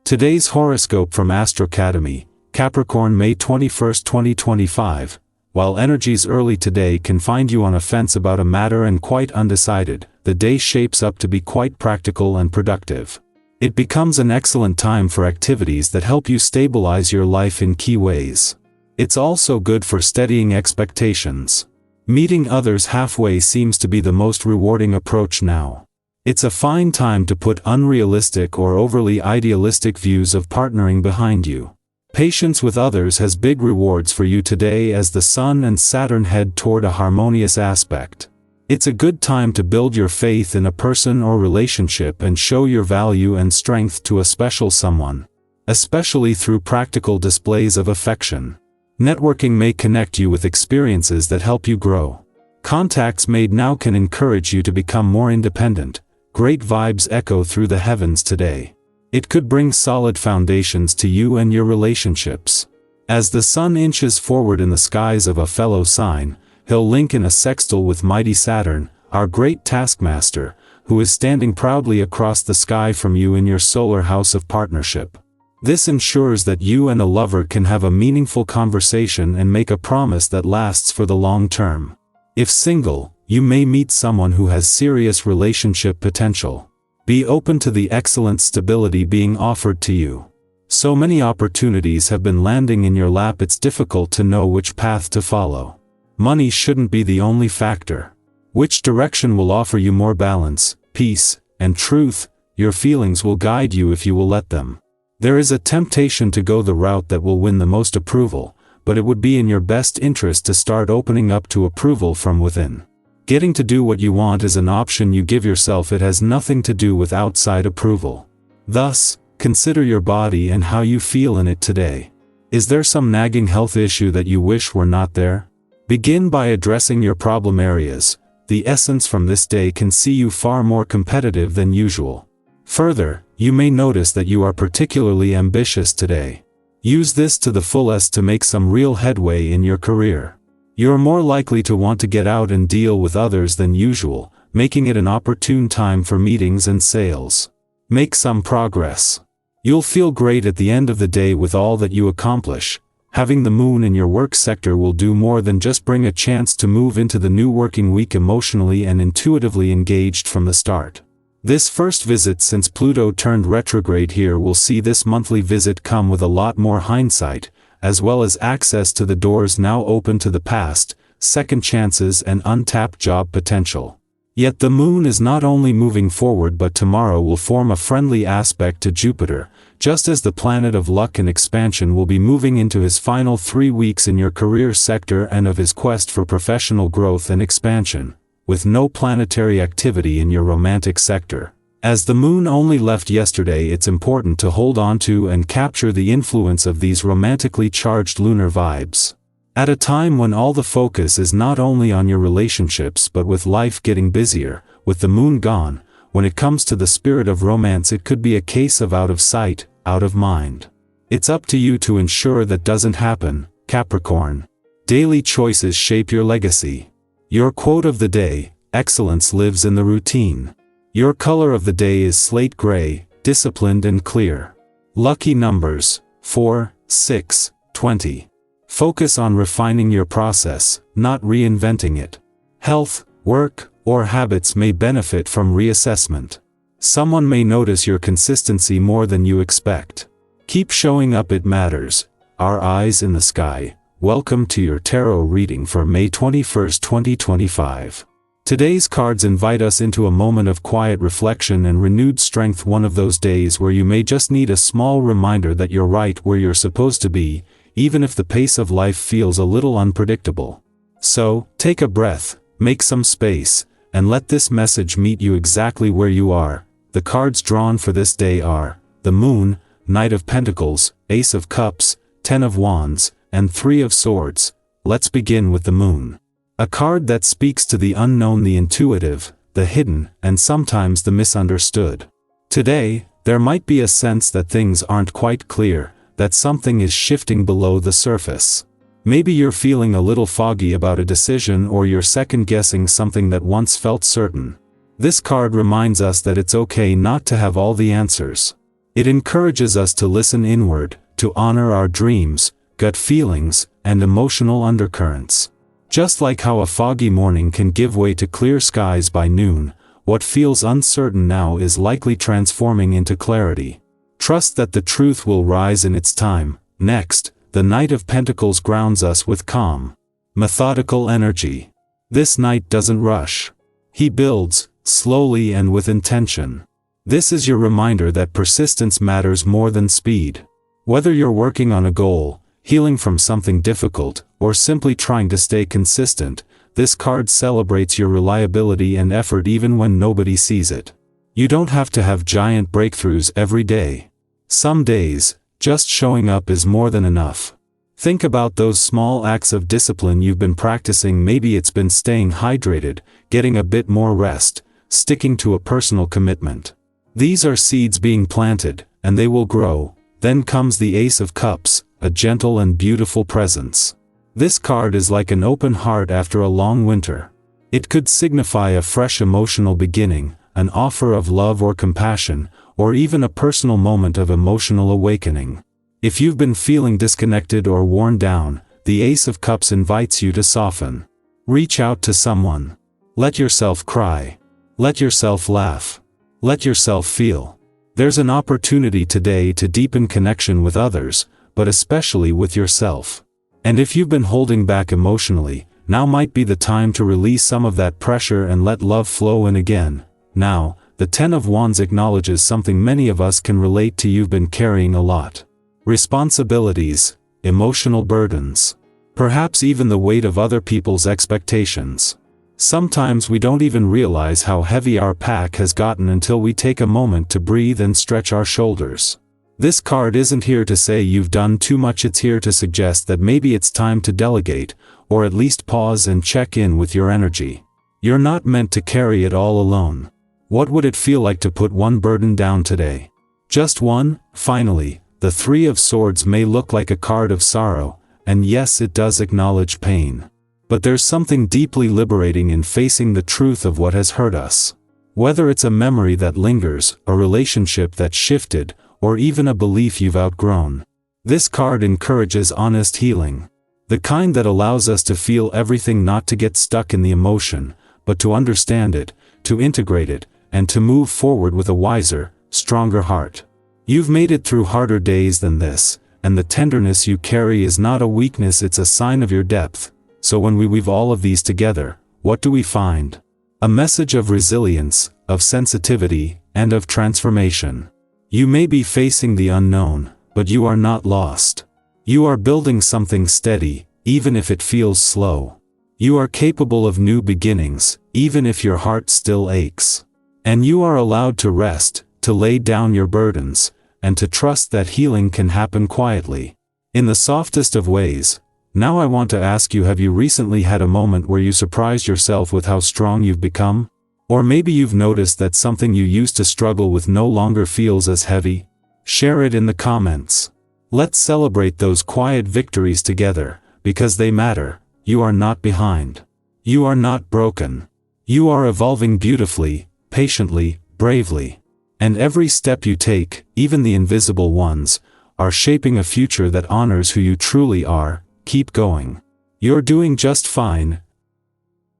Today's horoscope from Academy, Capricorn, May 21, 2025. While energies early today can find you on a fence about a matter and quite undecided, the day shapes up to be quite practical and productive. It becomes an excellent time for activities that help you stabilize your life in key ways. It's also good for steadying expectations. Meeting others halfway seems to be the most rewarding approach now. It's a fine time to put unrealistic or overly idealistic views of partnering behind you. Patience with others has big rewards for you today as the Sun and Saturn head toward a harmonious aspect. It's a good time to build your faith in a person or relationship and show your value and strength to a special someone, especially through practical displays of affection. Networking may connect you with experiences that help you grow. Contacts made now can encourage you to become more independent. Great vibes echo through the heavens today. It could bring solid foundations to you and your relationships. As the Sun inches forward in the skies of a fellow sign, he'll link in a sextile with mighty Saturn, our great taskmaster, who is standing proudly across the sky from you in your solar house of partnership. This ensures that you and a lover can have a meaningful conversation and make a promise that lasts for the long term. If single, you may meet someone who has serious relationship potential. Be open to the excellent stability being offered to you. So many opportunities have been landing in your lap, it's difficult to know which path to follow. Money shouldn't be the only factor. Which direction will offer you more balance, peace, and truth? Your feelings will guide you if you will let them. There is a temptation to go the route that will win the most approval, but it would be in your best interest to start opening up to approval from within. Getting to do what you want is an option you give yourself. It has nothing to do with outside approval. Thus, consider your body and how you feel in it today. Is there some nagging health issue that you wish were not there? Begin by addressing your problem areas. The essence from this day can see you far more competitive than usual. Further, you may notice that you are particularly ambitious today. Use this to the fullest to make some real headway in your career. You're more likely to want to get out and deal with others than usual, making it an opportune time for meetings and sales. Make some progress. You'll feel great at the end of the day with all that you accomplish. Having the moon in your work sector will do more than just bring a chance to move into the new working week emotionally and intuitively engaged from the start. This first visit since Pluto turned retrograde here will see this monthly visit come with a lot more hindsight, as well as access to the doors now open to the past, second chances and untapped job potential. Yet the moon is not only moving forward but tomorrow will form a friendly aspect to Jupiter, just as the planet of luck and expansion will be moving into his final 3 weeks in your career sector and of his quest for professional growth and expansion, with no planetary activity in your romantic sector. As the moon only left yesterday, it's important to hold on to and capture the influence of these romantically charged lunar vibes. At a time when all the focus is not only on your relationships but with life getting busier, with the moon gone, when it comes to the spirit of romance it could be a case of out of sight, out of mind. It's up to you to ensure that doesn't happen, Capricorn. Daily choices shape your legacy. Your quote of the day: excellence lives in the routine. Your color of the day is slate gray, disciplined and clear. Lucky numbers: 4, 6, 20. Focus on refining your process, not reinventing it. Health, work, or habits may benefit from reassessment. Someone may notice your consistency more than you expect. Keep showing up, it matters. Our eyes in the sky. Welcome to your tarot reading for May 21, 2025. Today's cards invite us into a moment of quiet reflection and renewed strength, one of those days where you may just need a small reminder that you're right where you're supposed to be, even if the pace of life feels a little unpredictable. So, take a breath, make some space, and let this message meet you exactly where you are. The cards drawn for this day are the Moon, Knight of Pentacles, Ace of Cups, Ten of Wands, and Three of Swords. Let's begin with the Moon. A card that speaks to the unknown, the intuitive, the hidden, and sometimes the misunderstood. Today, there might be a sense that things aren't quite clear, that something is shifting below the surface. Maybe you're feeling a little foggy about a decision, or you're second-guessing something that once felt certain. This card reminds us that it's okay not to have all the answers. It encourages us to listen inward, to honor our dreams, gut feelings, and emotional undercurrents. Just like how a foggy morning can give way to clear skies by noon, what feels uncertain now is likely transforming into clarity. Trust that the truth will rise in its time. Next, the Knight of Pentacles grounds us with calm, methodical energy. This knight doesn't rush. He builds, slowly and with intention. This is your reminder that persistence matters more than speed. Whether you're working on a goal, healing from something difficult, or simply trying to stay consistent, this card celebrates your reliability and effort even when nobody sees it. You don't have to have giant breakthroughs every day. Some days, just showing up is more than enough. Think about those small acts of discipline you've been practicing. Maybe it's been staying hydrated, getting a bit more rest, sticking to a personal commitment. These are seeds being planted, and they will grow. Then comes the Ace of Cups, a gentle and beautiful presence. This card is like an open heart after a long winter. It could signify a fresh emotional beginning, an offer of love or compassion, or even a personal moment of emotional awakening. If you've been feeling disconnected or worn down, the Ace of Cups invites you to soften. Reach out to someone. Let yourself cry. Let yourself laugh. Let yourself feel. There's an opportunity today to deepen connection with others, but especially with yourself. And if you've been holding back emotionally, now might be the time to release some of that pressure and let love flow in again. Now, the Ten of Wands acknowledges something many of us can relate to. You've been carrying a lot. Responsibilities, emotional burdens, perhaps even the weight of other people's expectations. Sometimes we don't even realize how heavy our pack has gotten until we take a moment to breathe and stretch our shoulders. This card isn't here to say you've done too much. It's here to suggest that maybe it's time to delegate, or at least pause and check in with your energy. You're not meant to carry it all alone. What would it feel like to put one burden down today? Just one? Finally, the Three of Swords may look like a card of sorrow, and yes, it does acknowledge pain. But there's something deeply liberating in facing the truth of what has hurt us. Whether it's a memory that lingers, a relationship that shifted, or even a belief you've outgrown. This card encourages honest healing. The kind that allows us to feel everything, not to get stuck in the emotion, but to understand it, to integrate it, and to move forward with a wiser, stronger heart. You've made it through harder days than this, and the tenderness you carry is not a weakness, it's a sign of your depth. So when we weave all of these together, what do we find? A message of resilience, of sensitivity, and of transformation. You may be facing the unknown, but you are not lost. You are building something steady, even if it feels slow. You are capable of new beginnings, even if your heart still aches. And you are allowed to rest, to lay down your burdens, and to trust that healing can happen quietly, in the softest of ways. Now I want to ask you, have you recently had a moment where you surprised yourself with how strong you've become? Or maybe you've noticed that something you used to struggle with no longer feels as heavy? Share it in the comments. Let's celebrate those quiet victories together, because they matter. You are not behind. You are not broken. You are evolving beautifully, patiently, bravely. And every step you take, even the invisible ones, are shaping a future that honors who you truly are. Keep going. You're doing just fine,